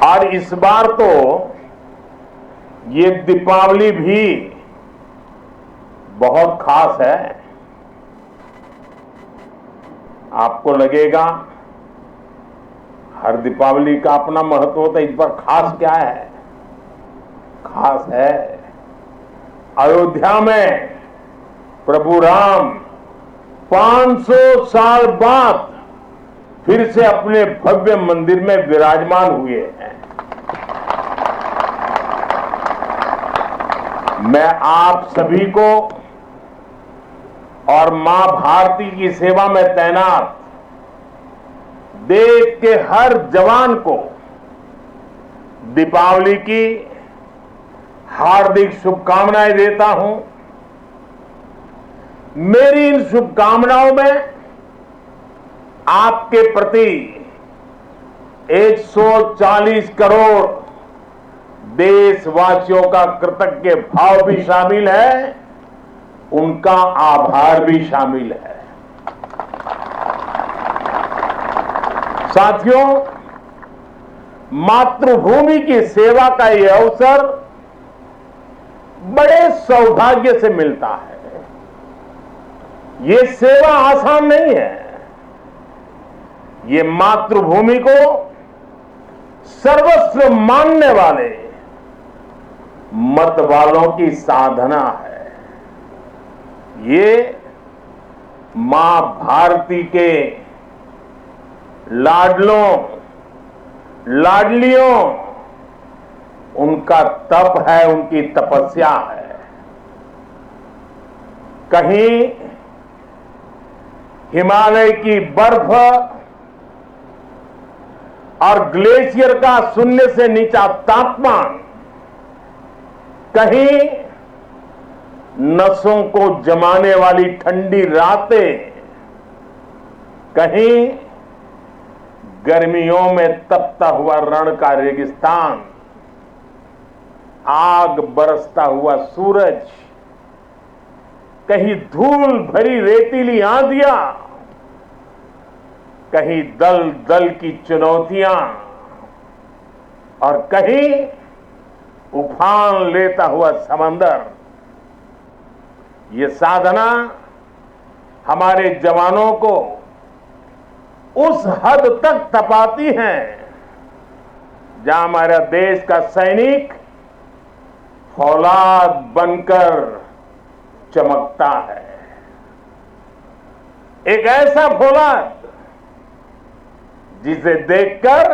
और इस बार तो ये दीपावली भी बहुत खास है। आपको लगेगा हर दीपावली का अपना महत्व होता है, इस बार खास क्या है? खास है अयोध्या में प्रभु राम 500 साल बाद फिर से अपने भव्य मंदिर में विराजमान हुए हैं। मैं आप सभी को और मां भारती की सेवा में तैनात देश के हर जवान को दीपावली की हार्दिक शुभकामनाएं देता हूं। मेरी इन शुभकामनाओं में आपके प्रति 140 करोड़ देशवासियों का कृतज्ञ भाव भी शामिल है, उनका आभार भी शामिल है। साथियों, मातृभूमि की सेवा का यह अवसर बड़े सौभाग्य से मिलता है। ये सेवा आसान नहीं है। ये मातृभूमि को सर्वस्व मानने वाले मत वालों की साधना है। ये मां भारती के लाडलों लाडलियों उनका तप है, उनकी तपस्या है। कहीं हिमालय की बर्फ और ग्लेशियर का शून्य से नीचा तापमान, कहीं नसों को जमाने वाली ठंडी रातें, कहीं गर्मियों में तपता हुआ रण का रेगिस्तान, आग बरसता हुआ सूरज, कहीं धूल भरी रेतीली आंधियां, कहीं दल दल की चुनौतियां और कहीं उफान लेता हुआ समंदर। ये साधना हमारे जवानों को उस हद तक तपाती है जहां हमारा देश का सैनिक फौलाद बनकर चमकता है। एक ऐसा फौलाद जिसे देखकर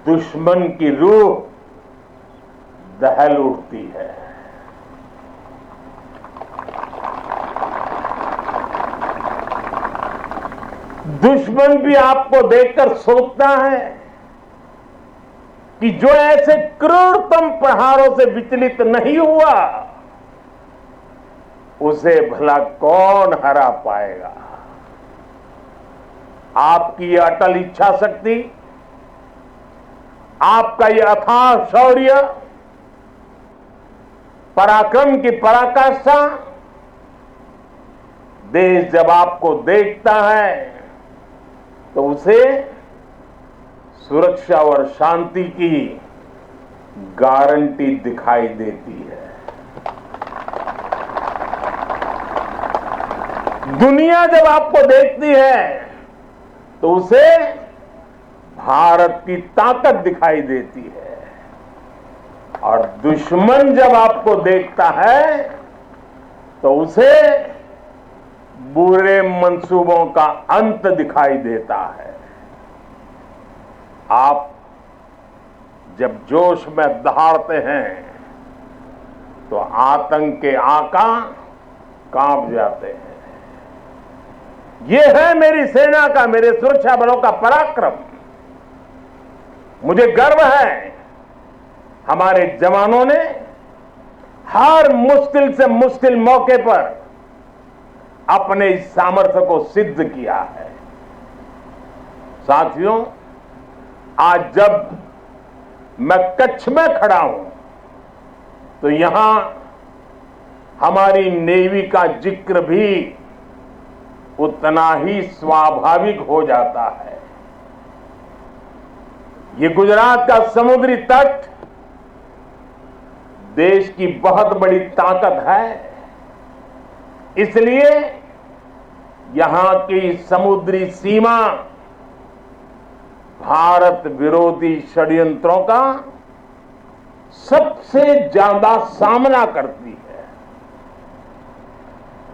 दुश्मन की रूह दहल उठती है। दुश्मन भी आपको देखकर सोचता है कि जो ऐसे क्रूरतम प्रहारों से विचलित नहीं हुआ, उसे भला कौन हरा पाएगा। आपकी यह अटल इच्छा शक्ति, आपका यह अथाह शौर्य, पराक्रम की पराकाष्ठा, देश जब आपको देखता है तो उसे सुरक्षा और शांति की गारंटी दिखाई देती है। दुनिया जब आपको देखती है तो उसे भारत की ताकत दिखाई देती है, और दुश्मन जब आपको देखता है तो उसे बुरे मंसूबों का अंत दिखाई देता है। आप जब जोश में दहाड़ते हैं तो आतंक के आका कांप जाते हैं। यह है मेरी सेना का, मेरे सुरक्षा बलों का पराक्रम। मुझे गर्व है हमारे जवानों ने हर मुश्किल से मुश्किल मौके पर अपने इस सामर्थ्य को सिद्ध किया है। साथियों, आज जब मैं कच्छ में खड़ा हूं तो यहां हमारी नेवी का जिक्र भी उतना ही स्वाभाविक हो जाता है। ये गुजरात का समुद्री तट देश की बहुत बड़ी ताकत है। इसलिए यहां की समुद्री सीमा भारत विरोधी षड्यंत्रों का सबसे ज्यादा सामना करती है।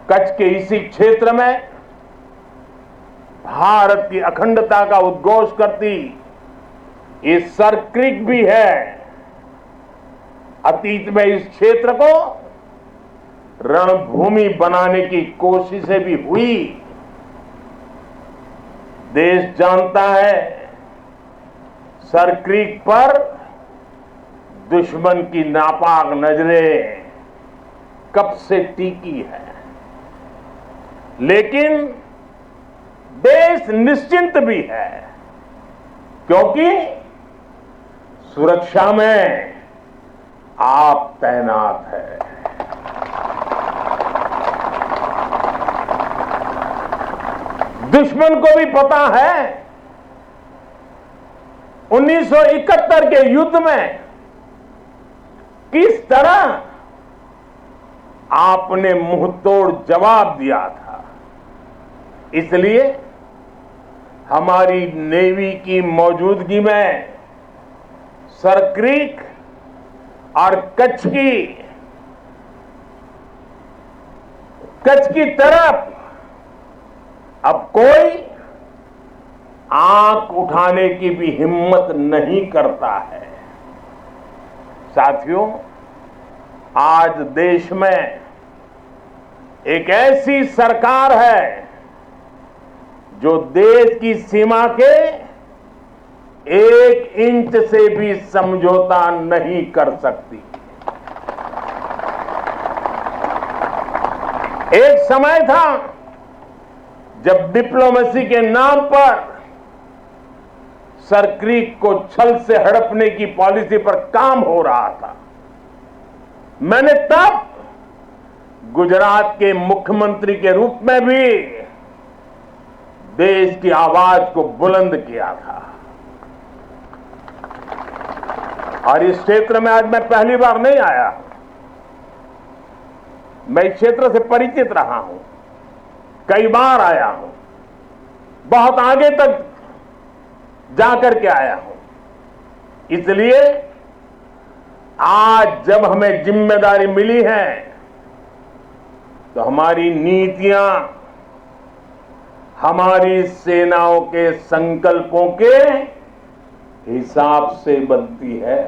कच्छ के इसी क्षेत्र में भारत की अखंडता का उद्घोष करती ये सर क्रीक भी है। अतीत में इस क्षेत्र को रणभूमि बनाने की कोशिशें भी हुई। देश जानता है सर क्रीक पर दुश्मन की नापाक नजरें कब से टिकी है, लेकिन देश निश्चिंत भी है क्योंकि सुरक्षा में आप तैनात है। दुश्मन को भी पता है 1971 के युद्ध में किस तरह आपने मुंहतोड़ जवाब दिया था। इसलिए हमारी नेवी की मौजूदगी में सर क्रीक और कच्छ की तरफ अब कोई आंख उठाने की भी हिम्मत नहीं करता है। साथियों, आज देश में एक ऐसी सरकार है जो देश की सीमा के 1 इंच से भी समझौता नहीं कर सकती। एक समय था जब डिप्लोमेसी के नाम पर सर क्रीक को छल से हड़पने की पॉलिसी पर काम हो रहा था। मैंने तब गुजरात के मुख्यमंत्री के रूप में भी देश की आवाज को बुलंद किया था। और इस क्षेत्र में आज मैं पहली बार नहीं आया, मैं इस क्षेत्र से परिचित रहा हूं, कई बार आया हूं, बहुत आगे तक जाकर के आया हूं। इसलिए आज जब हमें जिम्मेदारी मिली है तो हमारी नीतियां हमारी सेनाओं के संकल्पों के हिसाब से बनती है।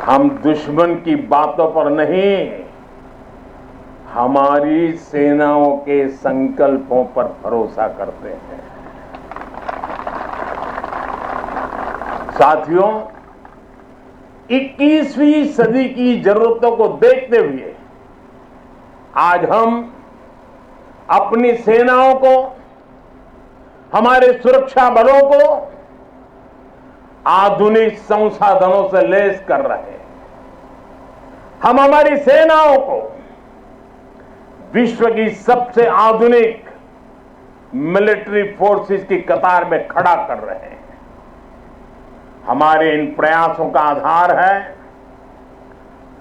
हम दुश्मन की बातों पर नहीं, हमारी सेनाओं के संकल्पों पर भरोसा करते हैं। साथियों, 21वीं सदी की जरूरतों को देखते हुए आज हम अपनी सेनाओं को, हमारे सुरक्षा बलों को आधुनिक संसाधनों से लैस कर रहे हैं। हम हमारी सेनाओं को विश्व की सबसे आधुनिक मिलिट्री फोर्सेस की कतार में खड़ा कर रहे हैं। हमारे इन प्रयासों का आधार है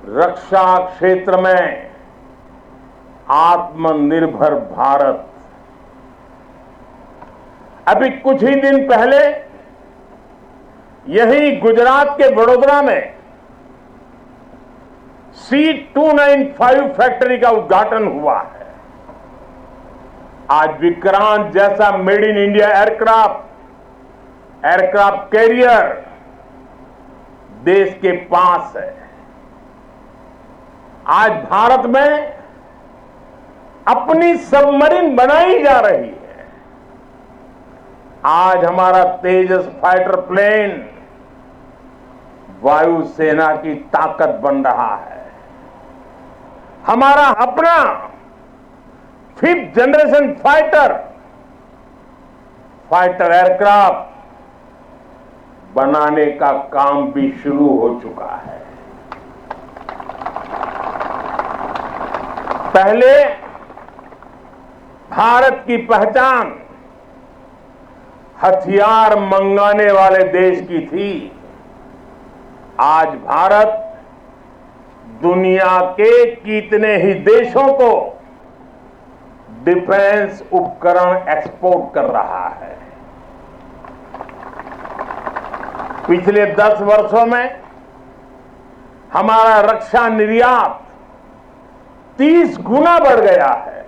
रक्षा क्षेत्र में आत्मनिर्भर भारत। अभी कुछ ही दिन पहले यही गुजरात के वडोदरा में C295 फैक्ट्री का उद्घाटन हुआ है। आज विक्रांत जैसा made in India aircraft carrier देश के पास है। आज भारत में अपनी सबमरीन बनाई जा रही है। आज हमारा तेजस फाइटर प्लेन वायुसेना की ताकत बन रहा है। हमारा अपना 5th जनरेशन फाइटर एयरक्राफ्ट बनाने का काम भी शुरू हो चुका है। पहले भारत की पहचान हथियार मंगाने वाले देश की थी, आज भारत दुनिया के कितने ही देशों को डिफेंस उपकरण एक्सपोर्ट कर रहा है। पिछले 10 वर्षों में हमारा रक्षा निर्यात 30 गुना बढ़ गया है।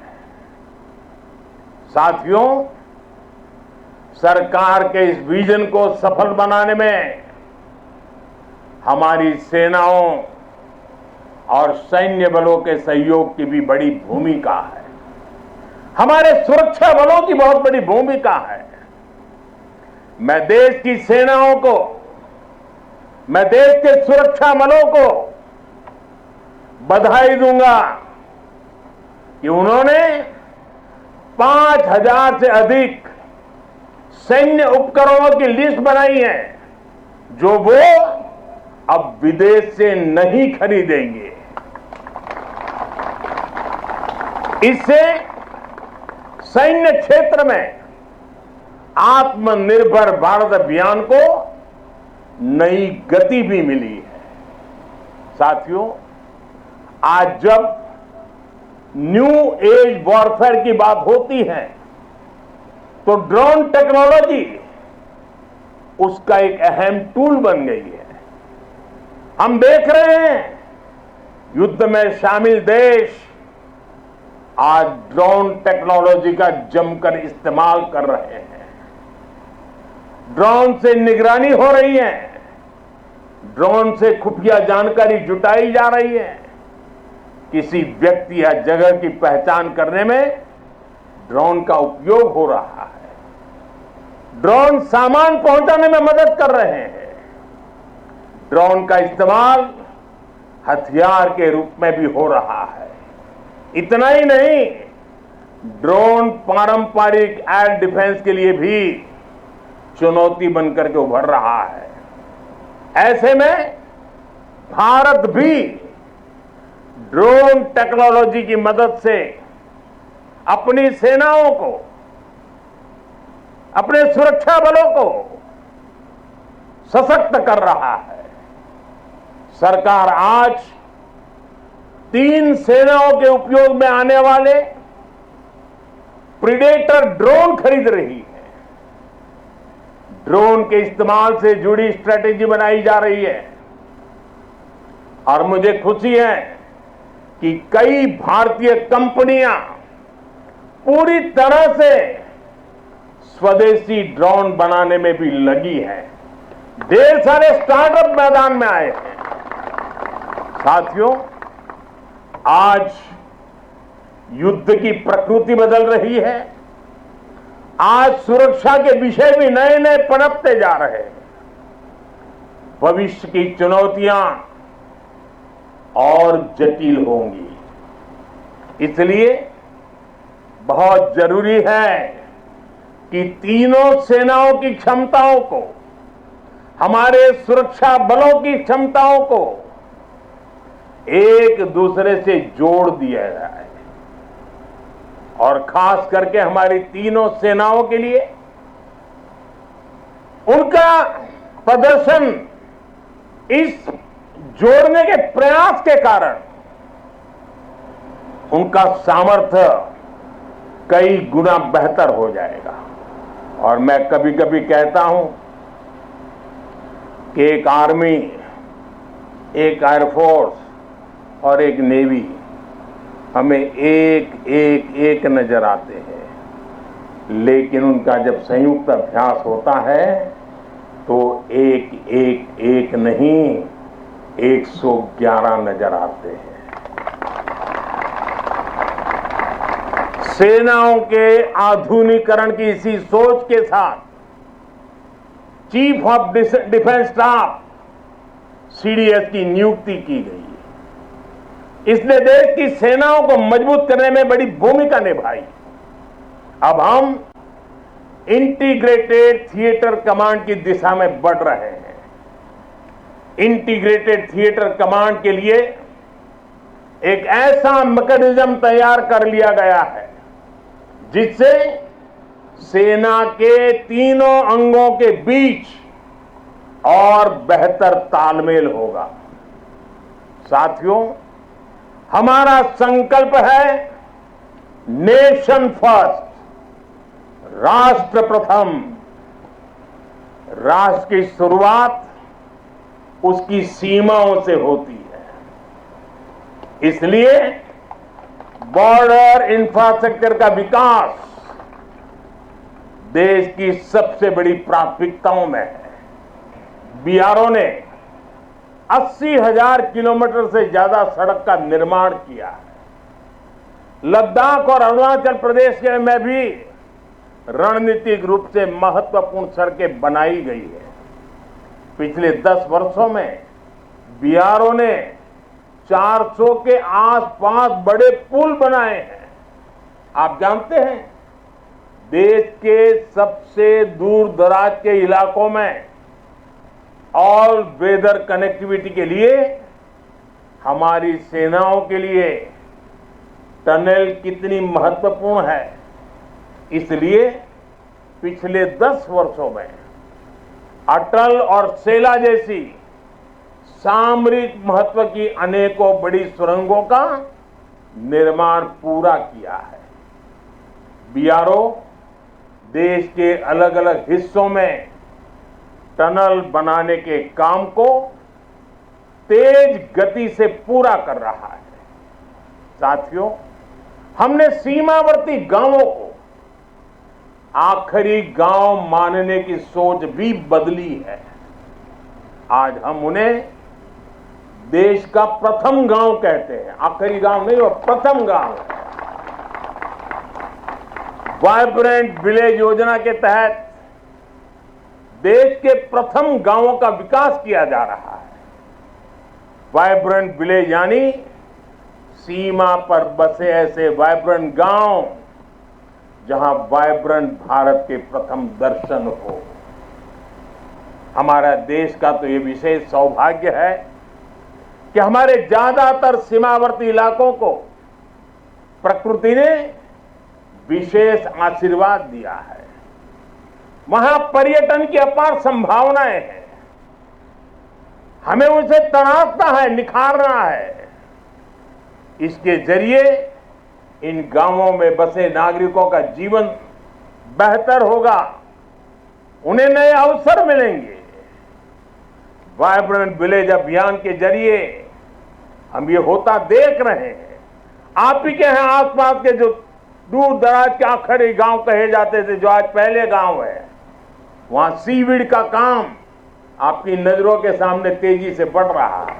साथियों, सरकार के इस विजन को सफल बनाने में हमारी सेनाओं और सैन्य बलों के सहयोग की भी बड़ी भूमिका है। हमारे सुरक्षा बलों की बहुत बड़ी भूमिका है। मैं देश की सेनाओं को, मैं देश के सुरक्षा बलों को बधाई दूंगा कि उन्होंने 5000 से अधिक सैन्य उपकरणों की लिस्ट बनाई है, जो वो अब विदेश से नहीं खरीदेंगे। इससे सैन्य क्षेत्र में आत्मनिर्भर भारत अभियान को नई गति भी मिली है। साथियों, आज जब न्यू एज वॉरफेयर की बात होती है तो ड्रोन टेक्नोलॉजी उसका एक अहम टूल बन गई है। हम देख रहे हैं युद्ध में शामिल देश आज ड्रोन टेक्नोलॉजी का जमकर इस्तेमाल कर रहे हैं। ड्रोन से निगरानी हो रही है, ड्रोन से खुफिया जानकारी जुटाई जा रही है। किसी व्यक्ति या जगह की पहचान करने में ड्रोन का उपयोग हो रहा है। ड्रोन सामान पहुंचाने में मदद कर रहे हैं। ड्रोन का इस्तेमाल हथियार के रूप में भी हो रहा है। इतना ही नहीं, ड्रोन पारंपरिक एयर डिफेंस के लिए भी चुनौती बनकर के उभर रहा है। ऐसे में भारत भी ड्रोन टेक्नोलॉजी की मदद से अपनी सेनाओं को, अपने सुरक्षा बलों को सशक्त कर रहा है। सरकार आज 3 सेनाओं के उपयोग में आने वाले प्रीडेटर ड्रोन खरीद रही है। ड्रोन के इस्तेमाल से जुड़ी स्ट्रेटेजी बनाई जा रही है और मुझे खुशी है कि कई भारतीय कंपनियां पूरी तरह से स्वदेशी ड्रोन बनाने में भी लगी है। ढेर सारे स्टार्टअप मैदान में आए हैं। साथियों, आज युद्ध की प्रकृति बदल रही है। आज सुरक्षा के विषय भी नए नए पनपते जा रहे हैं। भविष्य की चुनौतियां और जटिल होंगी। इसलिए बहुत जरूरी है कि तीनों सेनाओं की क्षमताओं को, हमारे सुरक्षा बलों की क्षमताओं को एक दूसरे से जोड़ दिया जाए और खास करके हमारी तीनों सेनाओं के लिए उनका प्रदर्शन इस जोड़ने के प्रयास के कारण उनका सामर्थ्य कई गुना बेहतर हो जाएगा। और मैं कभी कभी कहता हूं कि एक आर्मी, एक एयरफोर्स और एक नेवी हमें एक नजर आते हैं, लेकिन उनका जब संयुक्त अभ्यास होता है तो एक नहीं 111 नजर आते हैं। सेनाओं के आधुनिकीकरण की इसी सोच के साथ chief of defence staff CDS की नियुक्ति की गई है। इसने देश की सेनाओं को मजबूत करने में बड़ी भूमिका निभाई। अब हम इंटीग्रेटेड थिएटर कमांड की दिशा में बढ़ रहे हैं। इंटीग्रेटेड थिएटर कमांड के लिए एक ऐसा मैकेनिज्म तैयार कर लिया गया है जिससे सेना के तीनों अंगों के बीच और बेहतर तालमेल होगा। साथियों, हमारा संकल्प है नेशन फर्स्ट, राष्ट्र प्रथम। राष्ट्र की शुरुआत उसकी सीमाओं से होती है। इसलिए बॉर्डर इंफ्रास्ट्रक्चर का विकास देश की सबसे बड़ी प्राथमिकताओं में है। बीआरओ ने 80,000 किलोमीटर से ज्यादा सड़क का निर्माण किया है। लद्दाख और अरुणाचल प्रदेश में भी रणनीतिक रूप से महत्वपूर्ण सड़कें बनाई गई है। पिछले 10 वर्षों में बीआरओ ने 400 के आसपास बड़े पुल बनाए हैं। आप जानते हैं, देश के सबसे दूर दराज के इलाकों में ऑल वेदर कनेक्टिविटी के लिए हमारी सेनाओं के लिए टनल कितनी महत्वपूर्ण है। इसलिए पिछले 10 वर्षों में अटल और सेला जैसी सामरिक महत्व की अनेकों बड़ी सुरंगों का निर्माण पूरा किया है। बीआरओ देश के अलग अलग हिस्सों में टनल बनाने के काम को तेज गति से पूरा कर रहा है। साथियों, हमने सीमावर्ती गांवों को आखिरी गांव मानने की सोच भी बदली है। आज हम उन्हें देश का प्रथम गांव कहते हैं। आखिरी गांव नहीं, वो प्रथम गांव है। वाइब्रेंट विलेज योजना के तहत देश के प्रथम गांवों का विकास किया जा रहा है। वाइब्रेंट विलेज यानी सीमा पर बसे ऐसे वाइब्रेंट गांव जहां वाइब्रेंट भारत के प्रथम दर्शन हो। हमारा देश का तो ये विशेष सौभाग्य है कि हमारे ज्यादातर सीमावर्ती इलाकों को प्रकृति ने विशेष आशीर्वाद दिया है। वहां पर्यटन की अपार संभावनाएं हैं। हमें उसे तराशना है, निखारना है। इसके जरिए इन गांवों में बसे नागरिकों का जीवन बेहतर होगा, उन्हें नए अवसर मिलेंगे। वाइब्रेंट विलेज अभियान के जरिए हम ये होता देख रहे हैं। आप ही के यहाँ आसपास के जो दूर दराज के आखिरी गांव कहे जाते थे, जो आज पहले गांव है, वहां सीवीड का काम आपकी नजरों के सामने तेजी से बढ़ रहा है।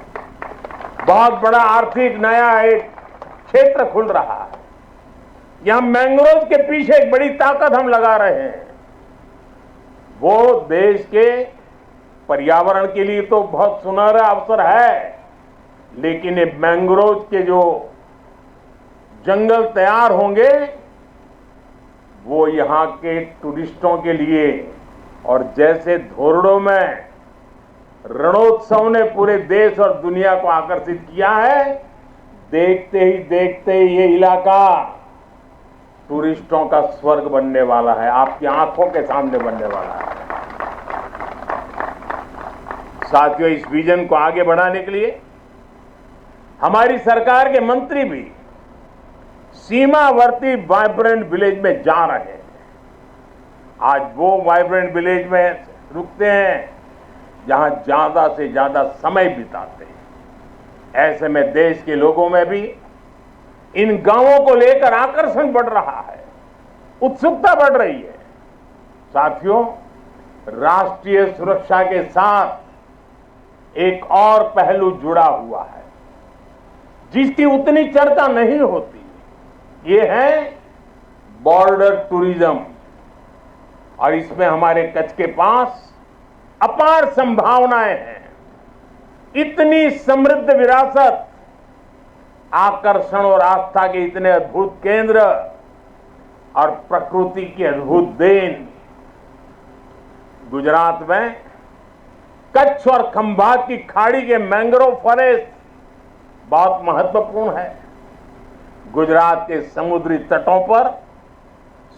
बहुत बड़ा आर्थिक नया एक क्षेत्र खुल रहा है। यहां मैंग्रोव के पीछे एक बड़ी ताकत हम लगा रहे हैं। वो देश के पर्यावरण के लिए तो बहुत सुनहरा अवसर है, लेकिन ये मैंग्रोव के जो जंगल तैयार होंगे वो यहां के टूरिस्टों के लिए, और जैसे धोरडों में रणोत्सव ने पूरे देश और दुनिया को आकर्षित किया है, देखते ही ये इलाका टूरिस्टों का स्वर्ग बनने वाला है, आपकी आंखों के सामने बनने वाला है। साथियों, इस विजन को आगे बढ़ाने के लिए हमारी सरकार के मंत्री भी सीमावर्ती वाइब्रेंट विलेज में जा रहे हैं। आज वो वाइब्रेंट विलेज में रुकते हैं जहां ज्यादा से ज्यादा समय बिताते हैं। ऐसे में देश के लोगों में भी इन गांवों को लेकर आकर्षण बढ़ रहा है, उत्सुकता बढ़ रही है। साथियों, राष्ट्रीय सुरक्षा के साथ एक और पहलू जुड़ा हुआ है जिसकी उतनी चर्चा नहीं होती। ये है बॉर्डर टूरिज्म, और इसमें हमारे कच्छ के पास अपार संभावनाएं हैं। इतनी समृद्ध विरासत, आकर्षण और आस्था के इतने अद्भुत केंद्र और प्रकृति की अद्भुत देन। गुजरात में कच्छ और खंभात की खाड़ी के मैंग्रोव फॉरेस्ट बहुत महत्वपूर्ण है। गुजरात के समुद्री तटों पर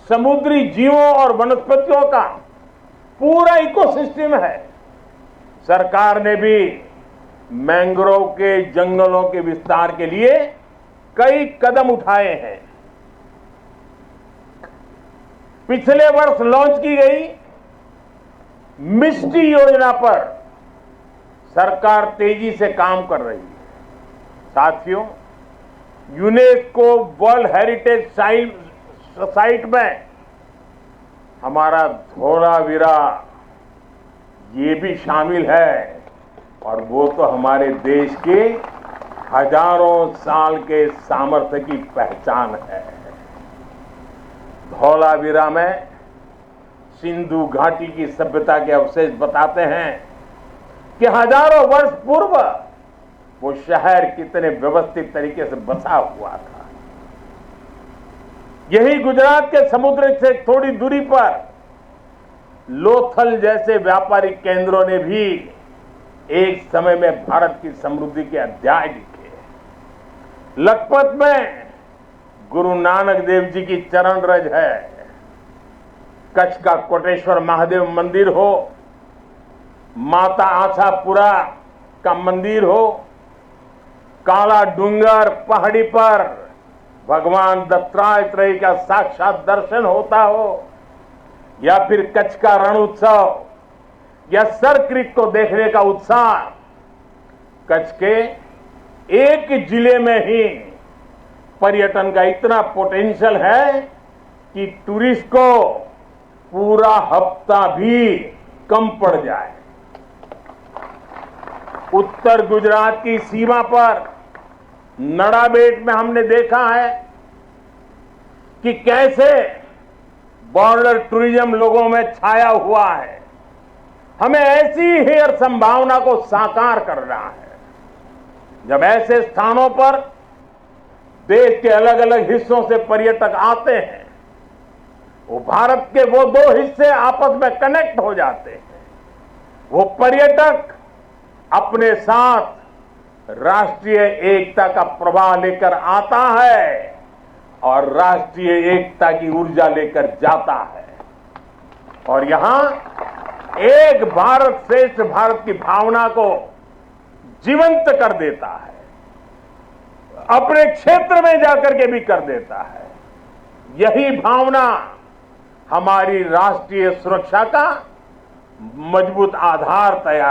समुद्री जीवों और वनस्पतियों का पूरा इकोसिस्टम है। सरकार ने भी मैंग्रोव के जंगलों के विस्तार के लिए कई कदम उठाए हैं। पिछले वर्ष लॉन्च की गई मिस्टी योजना पर सरकार तेजी से काम कर रही है। साथियों, यूनेस्को वर्ल्ड हेरिटेज साइट में हमारा धोलावीरा ये भी शामिल है, और वो तो हमारे देश के हजारों साल के सामर्थ्य की पहचान है। धौलावीरा में सिंधु घाटी की सभ्यता के अवशेष बताते हैं कि हजारों वर्ष पूर्व वो शहर कितने व्यवस्थित तरीके से बसा हुआ था। यही गुजरात के समुद्र से थोड़ी दूरी पर लोथल जैसे व्यापारिक केंद्रों ने भी एक समय में भारत की समृद्धि के अध्याय लिखे। लखपत में गुरु नानक देव जी की चरण रज है। कच्छ का कोटेश्वर महादेव मंदिर हो, माता आशापुरा का मंदिर हो, काला डूंगर पहाड़ी पर भगवान दत्तात्रेय का साक्षात दर्शन होता हो, या फिर कच्छ का रण उत्सव या सर क्रीक को देखने का उत्साह। कच्छ के एक जिले में ही पर्यटन का इतना पोटेंशियल है कि टूरिस्ट को पूरा हफ्ता भी कम पड़ जाए। उत्तर गुजरात की सीमा पर नड़ाबेट में हमने देखा है कि कैसे बॉर्डर टूरिज्म लोगों में छाया हुआ है। हमें ऐसी ही हर संभावना को साकार करना है। जब ऐसे स्थानों पर देश के अलग अलग हिस्सों से पर्यटक आते हैं, वो भारत के वो दो हिस्से आपस में कनेक्ट हो जाते हैं। वो पर्यटक अपने साथ राष्ट्रीय एकता का प्रवाह लेकर आता है और राष्ट्रीय एकता की ऊर्जा लेकर जाता है, और यहां एक भारत श्रेष्ठ भारत की भावना को जीवंत कर देता है, अपने क्षेत्र में जाकर के भी कर देता है। यही भावना हमारी राष्ट्रीय सुरक्षा का मजबूत आधार तैयार